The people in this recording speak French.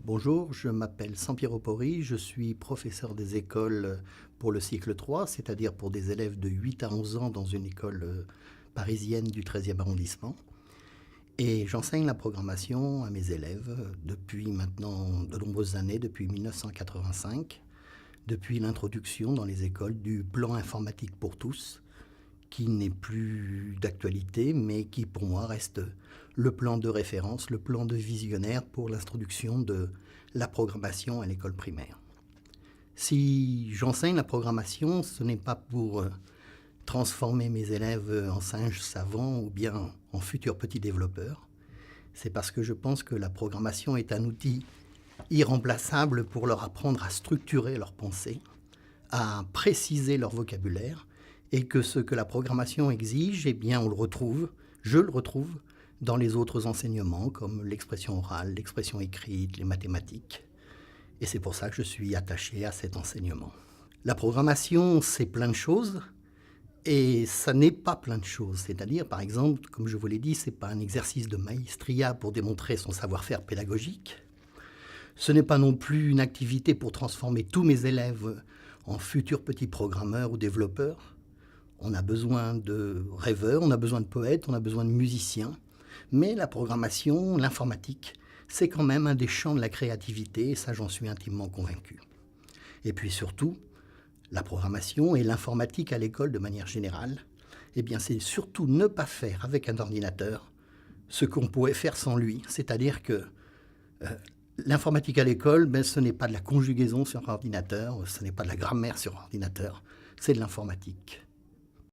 Bonjour, je m'appelle Sampiero Pori, je suis professeur des écoles pour le cycle 3, c'est-à-dire pour des élèves de 8 à 11 ans dans une école parisienne du 13e arrondissement. Et j'enseigne la programmation à mes élèves depuis maintenant de nombreuses années, depuis 1985, depuis l'introduction dans les écoles du plan informatique pour tous, qui n'est plus d'actualité, mais qui pour moi reste le plan de référence, le plan de visionnaire pour l'introduction de la programmation à l'école primaire. Si j'enseigne la programmation, ce n'est pas pour transformer mes élèves en singes savants ou bien en futurs petits développeurs. C'est parce que je pense que la programmation est un outil irremplaçable pour leur apprendre à structurer leur pensée, à préciser leur vocabulaire, et que ce que la programmation exige, eh bien, je le retrouve dans les autres enseignements, comme l'expression orale, l'expression écrite, les mathématiques. Et c'est pour ça que je suis attaché à cet enseignement. La programmation, c'est plein de choses, et ça n'est pas plein de choses. C'est-à-dire, par exemple, comme je vous l'ai dit, ce n'est pas un exercice de maestria pour démontrer son savoir-faire pédagogique. Ce n'est pas non plus une activité pour transformer tous mes élèves en futurs petits programmeurs ou développeurs. On a besoin de rêveurs, on a besoin de poètes, on a besoin de musiciens. Mais la programmation, l'informatique, c'est quand même un des champs de la créativité, et ça j'en suis intimement convaincu. Et puis surtout, la programmation et l'informatique à l'école de manière générale, eh bien c'est surtout ne pas faire avec un ordinateur ce qu'on pourrait faire sans lui. C'est-à-dire que l'informatique à l'école, ce n'est pas de la conjugaison sur ordinateur, ce n'est pas de la grammaire sur ordinateur, c'est de l'informatique.